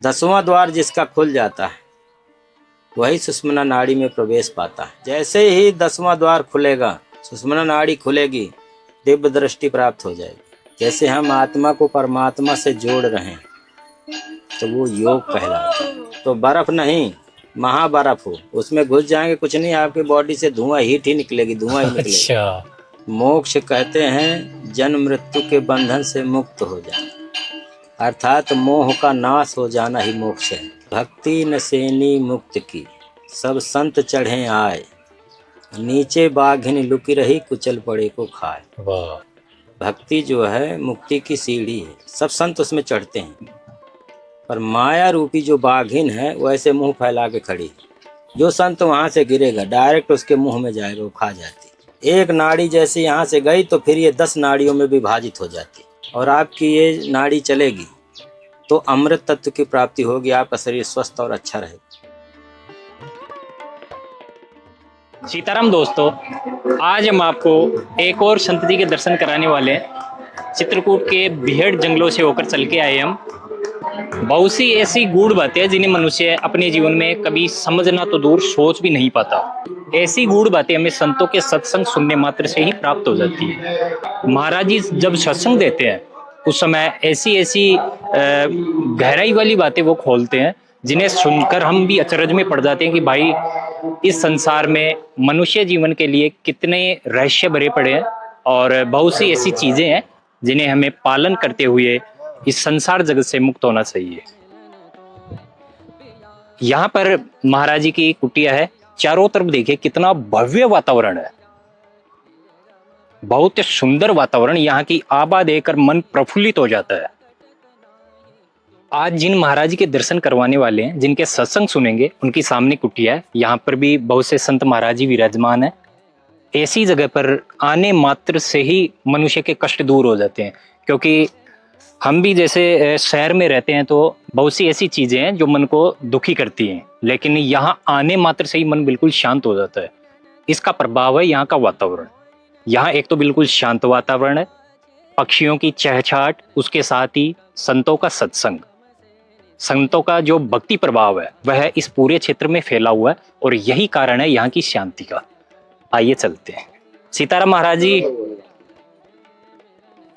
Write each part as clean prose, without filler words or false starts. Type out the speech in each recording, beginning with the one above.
10वां द्वार जिसका खुल जाता है वही सुषुम्ना नाड़ी में प्रवेश पाता है। जैसे ही 10वां द्वार खुलेगा, सुषुम्ना नाड़ी खुलेगी, दिव्य दृष्टि प्राप्त हो जाएगी। जैसे हम आत्मा को परमात्मा से जोड़ रहे हैं तो वो योग कहलाता है। तो बर्फ नहीं, महाबर्फ हो, उसमें घुस जाएंगे कुछ नहीं, आपकी बॉडी से धुआं हीट ही निकलेगी, धुआं ही निकलेगा। अच्छा। मोक्ष कहते हैं जन्म मृत्यु के बंधन से मुक्त हो जाना, अर्थात मोह का नाश हो जाना ही मोक्ष है। भक्ति नसेनी मुक्त की, सब संत चढ़े आए, नीचे बाघिन लुकी रही, कुचल पड़े को खाए। वाह। भक्ति जो है मुक्ति की सीढ़ी है, सब संत उसमें चढ़ते हैं, पर माया रूपी जो बाघिन है वो ऐसे मुंह फैला के खड़ी। जो संत वहां से गिरेगा डायरेक्ट उसके मुंह में जाएगा, वो खा जाती। एक नाड़ी जैसे यहाँ से गई तो फिर ये 10 नाड़ियों में विभाजित हो जाती, और आपकी ये नाड़ी चलेगी तो अमृत तत्व की प्राप्ति होगी, आपका शरीर स्वस्थ और अच्छा रहेगा। सीताराम दोस्तों, आज हम आपको एक और संत जी के दर्शन कराने वाले हैं। चित्रकूट के बीहड़ जंगलों से होकर चल के आए हम। बहुत सी ऐसी गूढ़ बातें हैं जिन्हें मनुष्य अपने जीवन में कभी समझना तो दूर सोच भी नहीं पाता। ऐसी गूढ़ बातें हमें संतों के सत्संग सुनने मात्र से ही प्राप्त हो जाती है। महाराज जी जब सत्संग देते हैं उस समय ऐसी ऐसी गहराई वाली बातें वो खोलते हैं जिन्हें सुनकर हम भी अचरज में पड़ जाते हैं कि भाई इस संसार में मनुष्य जीवन के लिए कितने रहस्य भरे पड़े हैं, और बहुत सी ऐसी चीजें हैं जिन्हें हमें पालन करते हुए इस संसार जगत से मुक्त होना चाहिए। यहाँ पर महाराज जी की कुटिया है, चारों तरफ देखिए कितना भव्य वातावरण है, बहुत सुंदर वातावरण। यहाँ की आभा देखकर मन प्रफुल्लित हो जाता है। आज जिन महाराज जी के दर्शन करवाने वाले हैं, जिनके सत्संग सुनेंगे, उनकी सामने कुटिया है। यहाँ पर भी बहुत से संत महाराज जी विराजमान है। ऐसी जगह पर आने मात्र से ही मनुष्य के कष्ट दूर हो जाते हैं, क्योंकि हम भी जैसे शहर में रहते हैं तो बहुत सी ऐसी चीजें हैं जो मन को दुखी करती हैं, लेकिन यहाँ आने मात्र से ही मन बिल्कुल शांत हो जाता है। इसका प्रभाव है यहाँ का वातावरण। यहाँ एक तो बिल्कुल शांत वातावरण है, पक्षियों की चहचहाट, उसके साथ ही संतों का सत्संग, संतों का जो भक्ति प्रभाव है वह इस पूरे क्षेत्र में फैला हुआ है, और यही कारण है यहाँ की शांति का। आइए चलते हैं। सीताराम महाराज जी,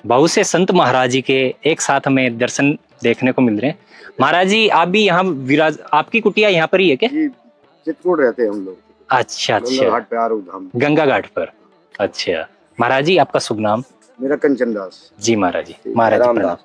बहुत से संत महाराज जी के एक साथ हमें दर्शन देखने को मिल रहे हैं। महाराज जी आप भी यहाँ विराज, आपकी कुटिया यहाँ पर ही है क्या? चित्रकूट रहते हैं हम लोग। अच्छा अच्छा, घाट पे आरूढ़ धाम, गंगा घाट पर। अच्छा महाराज जी, आपका शुभ नाम? मेरा कंचन दास जी महाराज जी। महाराज जी प्रणाम।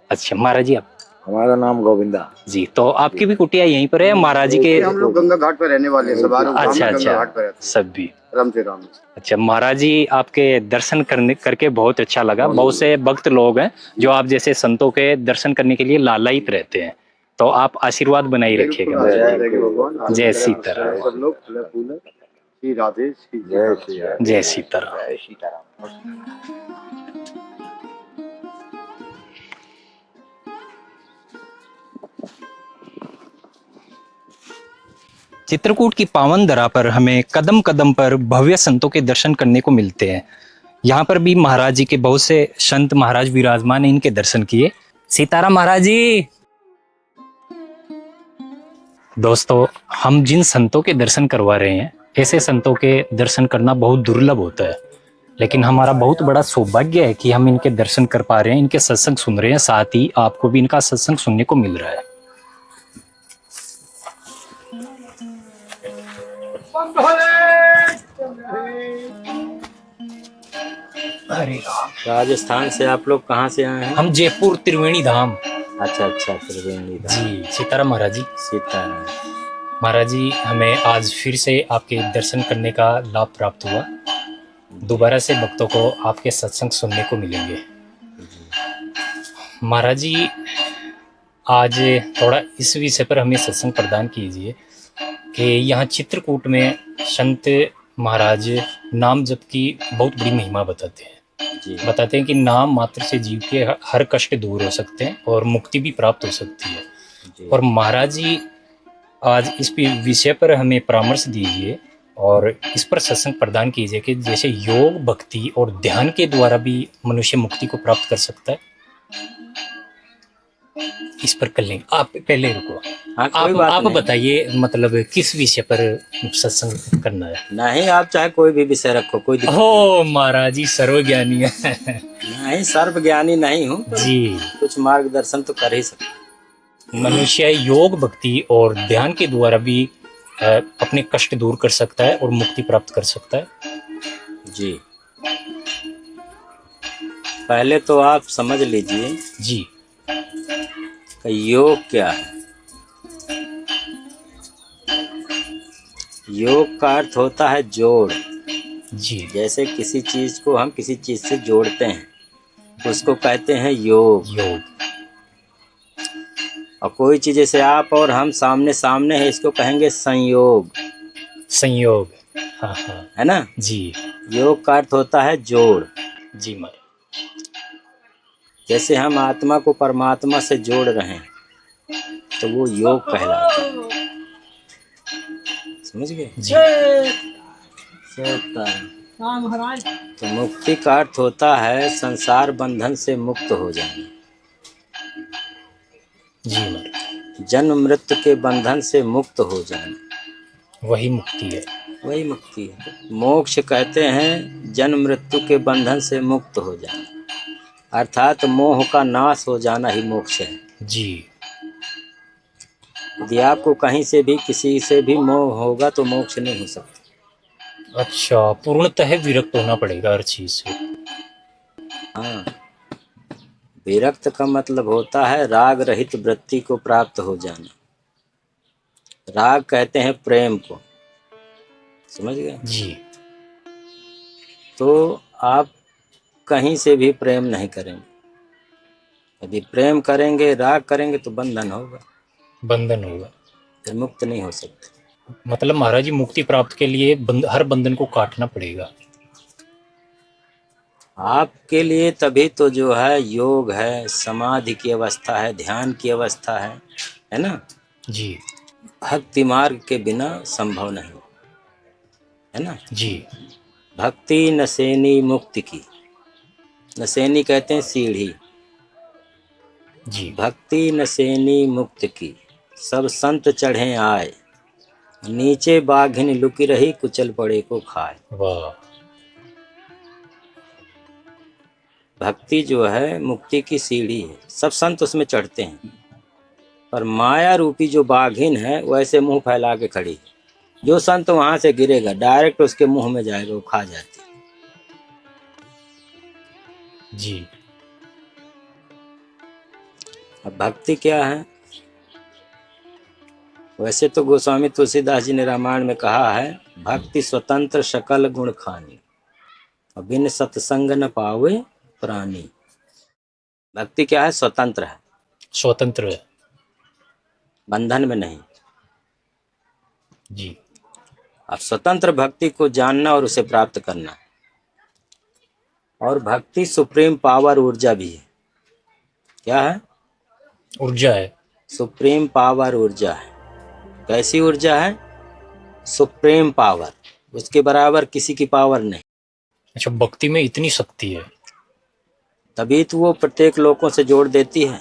अच्छा महाराज जी, आप? हमारा नाम गोविंदा जी। तो आपकी भी कुटिया यहीं पर है महाराज जी के? हम लोग गंगा घाट पर रहने वाले हैं सब। अच्छा अच्छा, सब भी राम से राम। अच्छा महाराज जी, आपके दर्शन करके बहुत अच्छा लगा। बहुत से भक्त लोग हैं जो आप जैसे संतों के दर्शन करने के लिए लालायित रहते हैं, तो आप आशीर्वाद बनाए रखिएगा। जय सीताराम। श्री राधे, जय सीताराम। चित्रकूट की पावन धरा पर हमें कदम कदम पर भव्य संतों के दर्शन करने को मिलते हैं। यहाँ पर भी महाराज जी के बहुत से संत महाराज विराजमान हैं, इनके दर्शन किए। सीताराम महाराज जी। दोस्तों, हम जिन संतों के दर्शन करवा रहे हैं, ऐसे संतों के दर्शन करना बहुत दुर्लभ होता है, लेकिन हमारा बहुत बड़ा सौभाग्य है कि हम इनके दर्शन कर पा रहे हैं, इनके सत्संग सुन रहे हैं, साथ ही आपको भी इनका सत्संग सुनने को मिल रहा है। राजस्थान से आप लोग कहाँ से आए हैं? हम जयपुर त्रिवेणी धाम। अच्छा अच्छा, त्रिवेणी धाम। जी। सीताराम महाराज जी। सीताराम महाराज जी, हमें आज फिर से आपके दर्शन करने का लाभ प्राप्त हुआ। दोबारा से भक्तों को आपके सत्संग सुनने को मिलेंगे। महाराज जी, आज थोड़ा इस विषय पर हमें सत्संग प्रदान कीजिए कि यहाँ चित्रकूट में संत महाराज नाम जप की बहुत बड़ी महिमा बताते हैं। बताते हैं कि नाम मात्र से जीव के हर कष्ट दूर हो सकते हैं और मुक्ति भी प्राप्त हो सकती है। और महाराज जी आज इस विषय पर हमें परामर्श दीजिए और इस पर सत्संग प्रदान कीजिए कि जैसे योग, भक्ति और ध्यान के द्वारा भी मनुष्य मुक्ति को प्राप्त कर सकता है। इस पर कर लेंगे। आप पहले रुको। हाँ, कोई बात आप नहीं। बताइए मतलब किस विषय पर सत्संग करना है? नहीं, आप चाहे कोई भी विषय रखो, कोई दिक्कत हो महाराज जी सर्वज्ञानी है। नहीं। सर्वज्ञानी नहीं हूँ, पर जी। कुछ मार्गदर्शन तो कर ही सकता। मनुष्य योग भक्ति और ध्यान के द्वारा भी अपने कष्ट दूर कर सकता है और मुक्ति प्राप्त कर सकता है। जी, पहले तो आप समझ लीजिए जी कि योग क्या है। योग का अर्थ होता है जोड़। जी जैसे किसी चीज को हम किसी चीज से जोड़ते हैं, उसको कहते हैं योग। योग। और कोई चीज जैसे आप और हम सामने सामने है, इसको कहेंगे संयोग। संयोग। हाँ हाँ है ना। जी। योग का अर्थ होता है जोड़। जी महाराज। जैसे हम आत्मा को परमात्मा से जोड़ रहे हैं, तो वो योग कहलाता है। समझ गए जी। तो मुक्ति का अर्थ होता है संसार बंधन से मुक्त हो जाना। जी महाराज। जन्म मृत्यु के बंधन से मुक्त हो जाना, वही मुक्ति है। वही मुक्ति है। मोक्ष कहते हैं जन्म मृत्यु के बंधन से मुक्त हो जाना, अर्थात मोह का नाश हो जाना ही मोक्ष है। जी। यदि आपको कहीं से भी किसी से भी मोह होगा तो मोक्ष नहीं हो सकता। अच्छा, पूर्णतः विरक्त होना पड़ेगा हर चीज से। हाँ, विरक्त का मतलब होता है राग रहित वृत्ति को प्राप्त हो जाना। राग कहते हैं प्रेम को, समझ गए। जी। तो आप कहीं से भी प्रेम नहीं करेंगे। यदि प्रेम करेंगे, राग करेंगे तो बंधन होगा, बंधन होगा, फिर मुक्त नहीं हो सकते। मतलब महाराज जी मुक्ति प्राप्त के लिए हर बंधन को काटना पड़ेगा आपके लिए। तभी तो जो है योग है, समाधि की अवस्था है, ध्यान की अवस्था है ना। जी। भक्ति मार्ग के बिना संभव नहीं, है ना। जी। भक्ति नसेनी मुक्ति की। नसेनी कहते हैं सीढ़ी। जी। भक्ति नसेनी मुक्त की, सब संत चढ़े आए, नीचे बाघिन लुकी रही, कुचल पड़े को खाए। वाह। भक्ति जो है मुक्ति की सीढ़ी है, सब संत उसमें चढ़ते हैं, पर माया रूपी जो बाघिन है वो ऐसे मुंह फैला के खड़ी है। जो संत वहां से गिरेगा डायरेक्ट उसके मुंह में जाएगा, वो खा जाती है। जी। अब भक्ति क्या है? वैसे तो गोस्वामी तुलसीदास जी ने रामायण में कहा है, भक्ति स्वतंत्र सकल गुण खानी, बिन सत्संग न पावे प्राणी। भक्ति क्या है? स्वतंत्र है, स्वतंत्र है। बंधन में नहीं। जी। अब स्वतंत्र भक्ति को जानना और उसे प्राप्त करना है। और भक्ति सुप्रीम पावर, ऊर्जा भी है। क्या है? ऊर्जा है। सुप्रीम पावर, ऊर्जा है। कैसी ऊर्जा है? सुप्रीम पावर, उसके बराबर किसी की पावर नहीं। अच्छा, भक्ति में इतनी शक्ति है। तभी तो वो प्रत्येक लोगों से जोड़ देती है,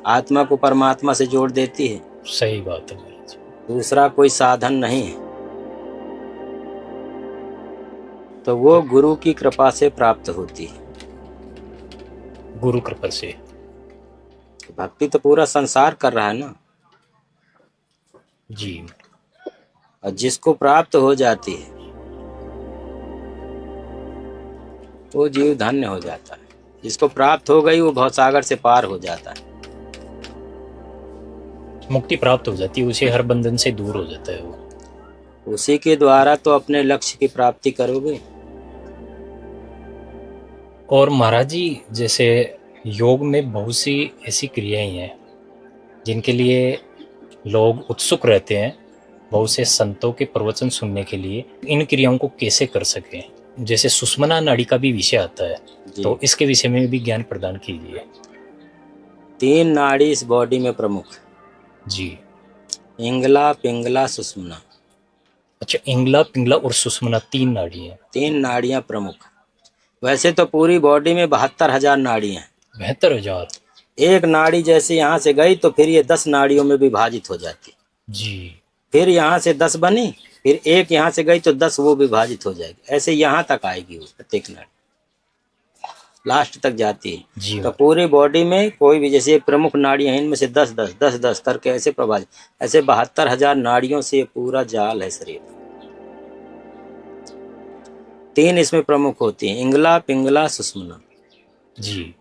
आत्मा को परमात्मा से जोड़ देती है। सही बात है महाराज। दूसरा कोई साधन नहीं है। तो वो गुरु की कृपा से प्राप्त होती है। गुरु कृपा से। भक्ति तो पूरा संसार कर रहा है ना। जी। और जिसको प्राप्त हो जाती है वो जीव धन्य हो जाता है। जिसको प्राप्त हो गई वो भवसागर से पार हो जाता है। मुक्ति प्राप्त हो जाती है, उसे हर बंधन से दूर हो जाता है वो। उसी के द्वारा तो अपने लक्ष्य की प्राप्ति करोगे। और महाराज जी जैसे योग में बहुत सी ऐसी क्रियाएं हैं जिनके लिए लोग उत्सुक रहते हैं, बहुत से संतों के प्रवचन सुनने के लिए। इन क्रियाओं को कैसे कर सकें? जैसे सुषुम्ना नाड़ी का भी विषय आता है, तो इसके विषय में भी ज्ञान प्रदान कीजिए। 3 नाड़ी इस बॉडी में प्रमुख है। जी। इंगला, पिंगला, सुषुम्ना। अच्छा, इंगला, पिंगला और सुषुम्ना 3 नाड़ी हैं। 3 नाड़ियां प्रमुख। वैसे तो पूरी बॉडी में 72,000 नाड़ियां हैं। 72,000। एक नाड़ी जैसे यहाँ से गई तो फिर ये 10 नाड़ियों में विभाजित हो जाती है। जी। फिर यहाँ से 10 बनी, फिर एक यहाँ से गई तो 10 वो विभाजित हो जाएगी। ऐसे यहाँ तक आएगी वो प्रत्येक नाड़ी, लास्ट तक जाती है। जी तो पूरी बॉडी में कोई भी, जैसे प्रमुख नाड़ियां हैं, इनमें से 10 करके ऐसे प्रभावित, ऐसे 72,000 नाड़ियों से ये पूरा जाल है शरीर। 3 इसमें प्रमुख होती हैं, इंगला, पिंगला, सुषुम्ना। जी।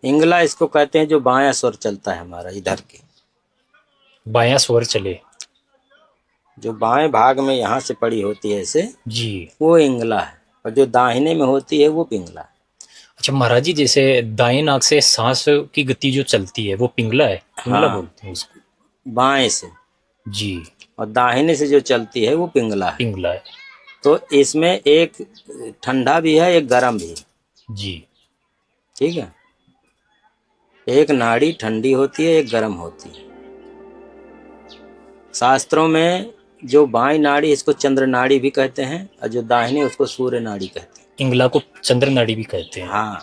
इंगला इसको कहते हैं जो बायां स्वर चलता है हमारा इधर के, बायां स्वर चले। जो बाएं भाग में यहाँ से पड़ी होती है ऐसे, जी। वो इंगला है, और जो दाहिने में होती है वो पिंगला है। अच्छा महाराज जी, जैसे दाएं नाक से सांस की गति जो चलती है वो पिंगला है, पिंगला हाँ, बोलते हैं उसको। बाएं से, जी। और दाहिने से जो चलती है वो पिंगला है। पिंगला है। तो इसमें एक ठंडा भी है, एक गर्म भी है। जी। ठीक है, एक नाड़ी ठंडी होती है, एक गर्म होती है। शास्त्रों में जो बाईं नाड़ी, इसको चंद्र नाड़ी भी कहते हैं, और जो दाहिने उसको सूर्य नाड़ी कहते हैं। पिंगला को चंद्र नाड़ी भी कहते हैं। हाँ,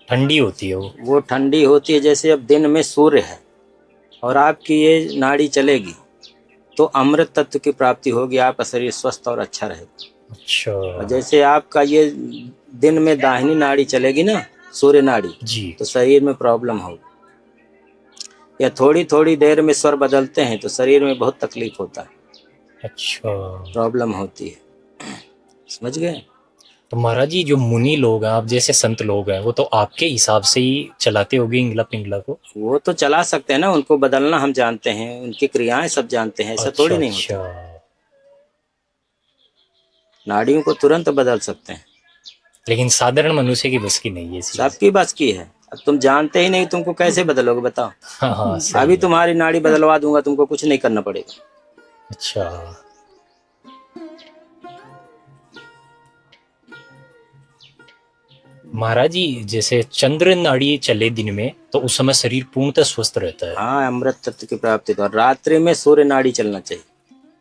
ठंडी होती है वो ठंडी होती है। जैसे अब दिन में सूर्य है और आपकी ये नाड़ी चलेगी तो अमृत तत्व की प्राप्ति होगी, आपका शरीर स्वस्थ और अच्छा रहेगा। अच्छा। और जैसे आपका ये दिन में दाहिनी नाड़ी चलेगी ना, सूर्य नाड़ी, जी। तो शरीर में प्रॉब्लम होगी। या थोड़ी थोड़ी देर में स्वर बदलते हैं तो शरीर में बहुत तकलीफ होता है, अच्छा। प्रॉब्लम होती है। समझ गए? तो महाराज जी, जो मुनि लोग हैं, आप जैसे संत लोग हैं, वो तो आपके हिसाब से ही चलाते होंगे इंगला पिंगला को। वो तो चला सकते हैं ना, उनको बदलना हम जानते हैं, उनकी क्रियाएं सब जानते हैं, ऐसा थोड़ी नहीं होता। अच्छा। नाड़ियों को तुरंत बदल सकते हैं, लेकिन साधारण मनुष्य की बस की नहीं है ये। सबकी बस की है। अब तुम जानते ही नहीं, तुमको कैसे बदलोगे बताओ? हाँ हाँ, सही अभी है। तुम्हारी नाड़ी बदलवा दूंगा, तुमको कुछ नहीं करना पड़ेगा। अच्छा। महाराज जी, जैसे चंद्र नाड़ी चले दिन में तो उस समय शरीर पूर्णतः स्वस्थ रहता है। हाँ, अमृत तत्व की प्राप्ति तो। और रात्रि में सूर्य नाड़ी चलना चाहिए,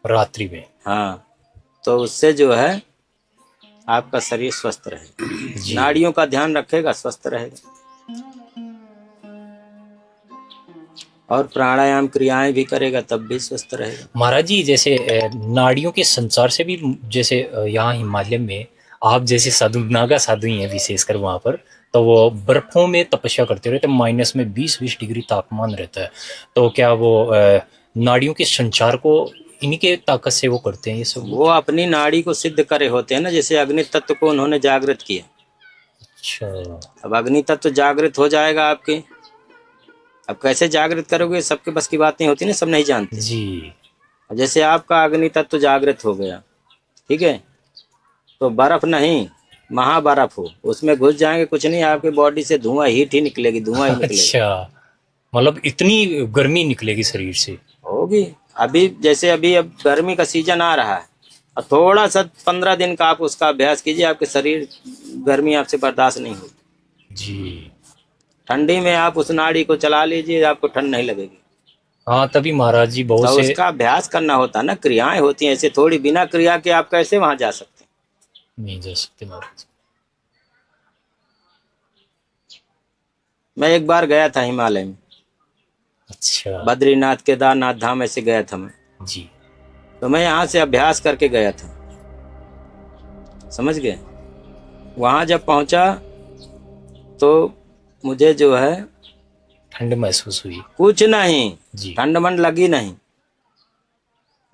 रात्रि में। हाँ, तो उससे जो है आपका शरीर स्वस्थ रहेगा, जी। नाड़ियों का ध्यान रखेगा, स्वस्थ रहेगा। और प्राणायाम क्रियाएं भी करेगा तब भी स्वस्थ रहेगा। महाराज जी, जैसे नाड़ियों के संचार से भी, जैसे यहाँ हिमालय में आप जैसे साधु, नागा साधु ही हैं विशेषकर वहाँ पर, तो वो बर्फों में तपस्या करते रहते, माइनस में 20-20 डिग्री तापमान रहता है। तो क्या वो नाड़ियों के संचार को इन्हीं के ताकत से वो करते हैं ये सब? वो अपनी नाड़ी को सिद्ध करे होते हैं ना, जैसे अग्नि तत्व को उन्होंने जागृत किया। अच्छा। अब अग्नि तत्व जागृत हो जाएगा आपके। अब कैसे जागृत करोगे, सबके बस की बात नहीं होती ना, सब नहीं जानते। जी। जैसे आपका अग्नि तत्व जागृत हो गया, ठीक है, तो बर्फ नहीं, महाबर्फ हो, उसमें घुस जाएंगे, कुछ नहीं, आपकी बॉडी से धुआं, हीट ही निकलेगी, धुआं ही निकलेगी। अच्छा, मतलब इतनी गर्मी निकलेगी शरीर से? होगी। अभी जैसे अभी अब गर्मी का सीजन आ रहा है, और थोड़ा सा 15 दिन का आप उसका अभ्यास कीजिए, आपके शरीर गर्मी आपसे बर्दाश्त नहीं होगी। जी। ठंडी में आप उस नाड़ी को चला लीजिए, आपको ठंड नहीं लगेगी। हाँ, तभी महाराज जी तो बहुत से। उसका अभ्यास करना होता है ना, क्रियाएं होती हैं, ऐसे थोड़ी बिना क्रिया के आप कैसे वहां जा सकते हैं? नहीं जा सकते महाराज। मैं एक बार गया था हिमालय में, अच्छा। बद्रीनाथ, केदारनाथ धाम, ऐसे गया था मैं। जी। तो मैं यहाँ से अभ्यास करके गया था, समझ गए? वहां जब पहुंचा तो मुझे जो है ठंड महसूस हुई? कुछ नहीं, जी। ठंड मंड लगी नहीं,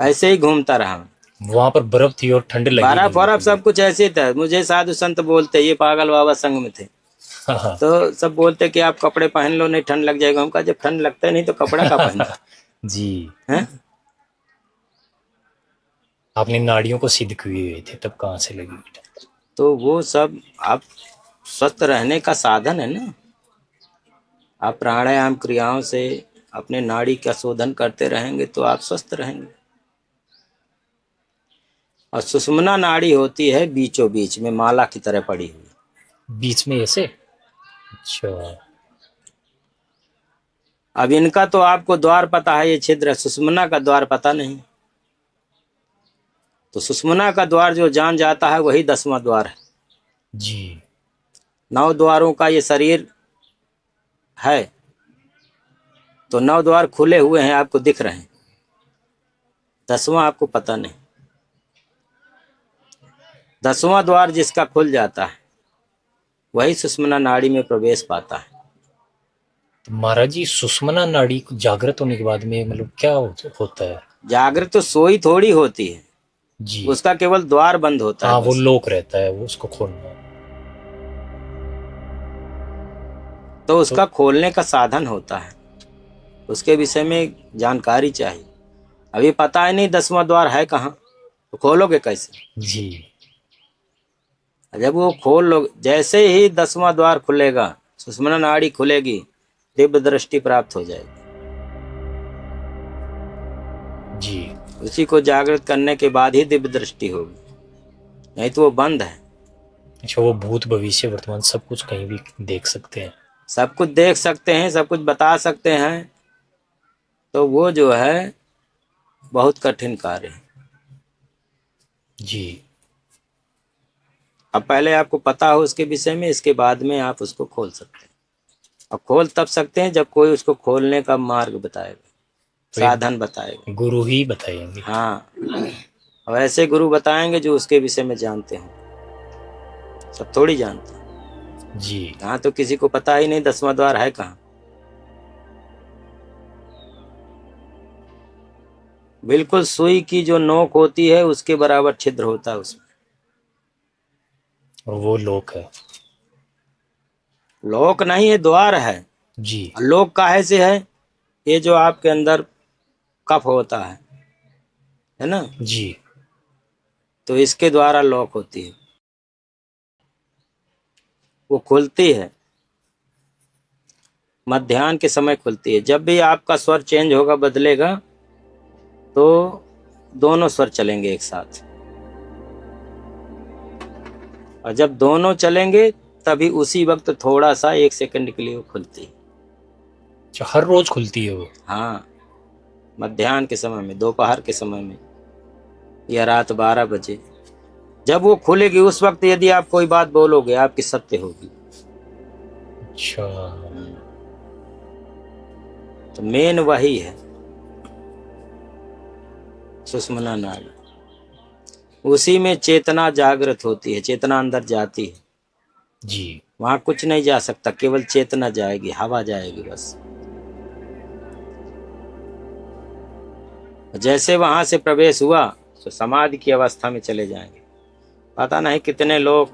ऐसे ही घूमता रहा। वहां पर बर्फ थी और ठंड लगी बर्फ नहीं? बर्फ सब कुछ ऐसे ही था। मुझे साधु संत बोलते, ये पागल बाबा संग में थे, हाँ हाँ। तो सब बोलते कि आप कपड़े पहन लो, नहीं ठंड लग जाएगा। हम कहा जब ठंड लगता है नहीं तो कपड़ा का पहनता जी। है? आपने नाड़ियों को सिद्ध किए हुए थे, तब कहाँ से लगी ठंड? तो वो सब आप स्वस्थ रहने का साधन है ना। आप प्राणायाम क्रियाओं से अपने नाड़ी का शोधन करते रहेंगे तो आप स्वस्थ रहेंगे। और सुषुम्ना नाड़ी होती है बीचों बीच में, माला की तरह पड़ी हुई, बीच में ऐसे? अच्छा। अब इनका तो आपको द्वार पता है, ये छिद्र, सुषुम्ना का द्वार पता नहीं। तो सुषुम्ना का द्वार जो जान जाता है वही 10वां द्वार है। जी। 9 द्वारों का ये शरीर है, तो 9 द्वार खुले हुए हैं, आपको दिख रहे हैं, 10वां आपको पता नहीं। 10वां द्वार जिसका खुल जाता है वही सुषुम्ना नाड़ी में प्रवेश पाता है। तो महाराज जी सुषुम्ना नाड़ी को जागृत होने के बाद में मतलब क्या होता है? जागृत तो सोई थोड़ी होती है, जी उसका केवल द्वार बंद होता हाँ, है वो बस। लोक रहता है, वो उसको खोलना। तो उसका खोलने का साधन होता है, उसके विषय में जानकारी चाहिए। अभी पता ही नहीं 10वां द्वार है कहाँ, तो खोलोगे कैसे? जी जब वो खोल लो, जैसे ही 10वां द्वार खुलेगा, सुषुम्ना नाड़ी खुलेगी, दिव्य दृष्टि प्राप्त हो जाएगी। जी उसी को जागृत करने के बाद ही दिव्य दृष्टि होगी, नहीं तो वो बंद है। अच्छा, वो भूत भविष्य वर्तमान सब कुछ कहीं भी देख सकते हैं? सब कुछ देख सकते हैं, सब कुछ बता सकते हैं, तो वो जो है बहुत कठिन कार्य है। जी अब पहले आपको पता हो उसके विषय में, इसके बाद में आप उसको खोल सकते हैं। और खोल तब सकते हैं जब कोई उसको खोलने का मार्ग बताएगा, तो एक साधन बताएगा। गुरु ही बताएंगे। हाँ, और ऐसे गुरु बताएंगे जो उसके विषय में जानते हो, सब थोड़ी जानते हैं। जी यहाँ तो किसी को पता ही नहीं 10वां द्वार है कहाँ। बिल्कुल सुई की जो नोक होती है उसके बराबर छिद्र होता है उसमें। और वो लोक है। लोक नहीं है, द्वार है। जी लोक काहे से है? ये जो आपके अंदर कफ होता है ना, जी तो इसके द्वारा लॉक होती है, वो खुलती है, मध्याह्न के समय खुलती है। जब भी आपका स्वर चेंज होगा, बदलेगा, तो दोनों स्वर चलेंगे एक साथ, और जब दोनों चलेंगे तभी उसी वक्त थोड़ा सा 1 सेकंड के लिए वो खुलती है। जो हर रोज खुलती है वो? हाँ, मध्याह्न के समय में, दोपहर के समय में, या रात 12 बजे जब वो खुलेगी, उस वक्त यदि आप कोई बात बोलोगे आपकी सत्य होगी। अच्छा तो मेन वही है सुषुम्ना नाड़ी, उसी में चेतना जागृत होती है, चेतना अंदर जाती है। जी वहां कुछ नहीं जा सकता, केवल चेतना जाएगी, हवा जाएगी बस। जैसे वहां से प्रवेश हुआ तो समाधि की अवस्था में चले जाएंगे। पता नहीं कितने लोग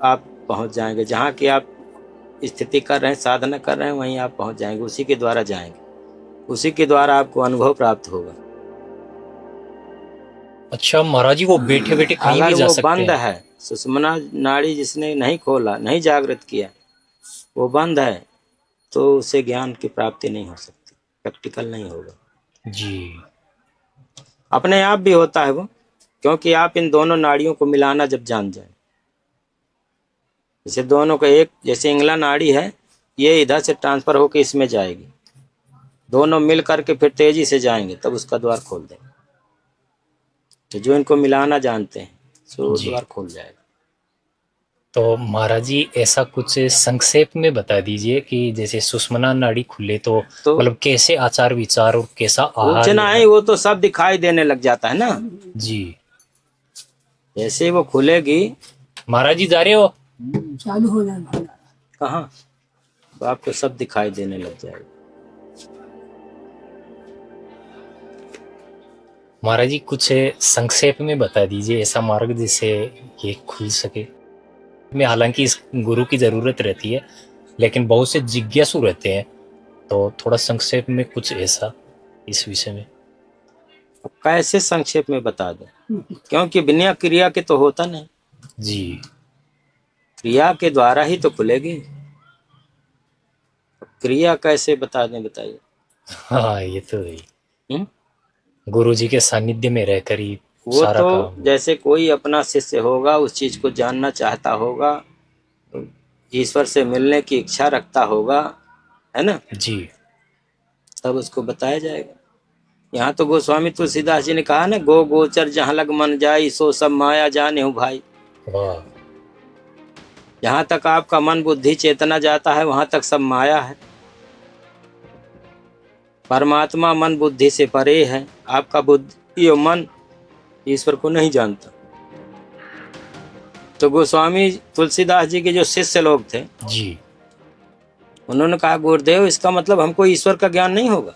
आप पहुंच जाएंगे, जहाँ की आप स्थिति कर रहे हैं, साधना कर रहे हैं, वहीं आप पहुंच जाएंगे, उसी के द्वारा जाएंगे, उसी के द्वारा आपको अनुभव प्राप्त होगा। अच्छा महाराज जी, वो बैठे बैठे कहीं भी अगर जा वो सकते बंद हैं? है, सुषुम्ना नाड़ी जिसने नहीं खोला, नहीं जागृत किया, वो बंद है, तो उसे ज्ञान की प्राप्ति नहीं हो सकती, प्रैक्टिकल नहीं होगा। जी अपने आप भी होता है वो, क्योंकि आप इन दोनों नाड़ियों को मिलाना जब जान जाए, जैसे दोनों का एक, जैसे इंगला नाड़ी है, ये इधर से ट्रांसफर होकर इसमें जाएगी, दोनों मिल करके फिर तेजी से जाएंगे, तब उसका द्वार खोल देंगे। तो जो इनको मिलाना जानते हैं, सो जी द्वार खोल जाएगा। तो महाराज जी ऐसा कुछ संक्षेप में बता दीजिए कि जैसे सुषुम्ना नाड़ी खुले तो तो मतलब कैसे आचार विचार और कैसा आहार पूछना लेना? है, वो तो सब दिखाई देने लग जाता है ना। जी जैसे वो खुलेगी, महाराज जी जा रहे हो? चालू हो जाना। कहाँ, तो आपको सब दिखाई देने लग जाएगा। महाराज जी कुछ संक्षेप में बता दीजिए ऐसा मार्ग जिससे ये खुल सके। में हालांकि इस गुरु की जरूरत रहती है, लेकिन बहुत से जिज्ञासु रहते हैं, तो थोड़ा संक्षेप में कुछ ऐसा इस विषय में। अब कैसे संक्षेप में बता दो, क्योंकि बिना क्रिया के तो होता नहीं, जी क्रिया के द्वारा ही तो खुलेगी। क्रिया कैसे बता दें, बताइए। हाँ ये तो है। हम्म? गुरु जी के सानिध्य में रहकर ही वो सारा तो काम। जैसे कोई अपना शिष्य होगा, उस चीज को जानना चाहता होगा, तो ईश्वर से मिलने की इच्छा रखता होगा, है ना, जी तब उसको बताया जाएगा। यहाँ तो गोस्वामी तुलसीदास जी ने कहा ना, गो गोचर जहाँ लग मन जाई, सो सब माया जाने हो भाई। वाह जहाँ तक आपका मन बुद्धि चेतना जाता है, वहां तक सब माया है। परमात्मा मन बुद्धि से परे है। आपका बुद्धि और मन ईश्वर को नहीं जानता। तो गोस्वामी तुलसीदास जी के जो शिष्य लोग थे जी। उन्होंने कहा गुरुदेव इसका मतलब हमको ईश्वर का ज्ञान नहीं होगा।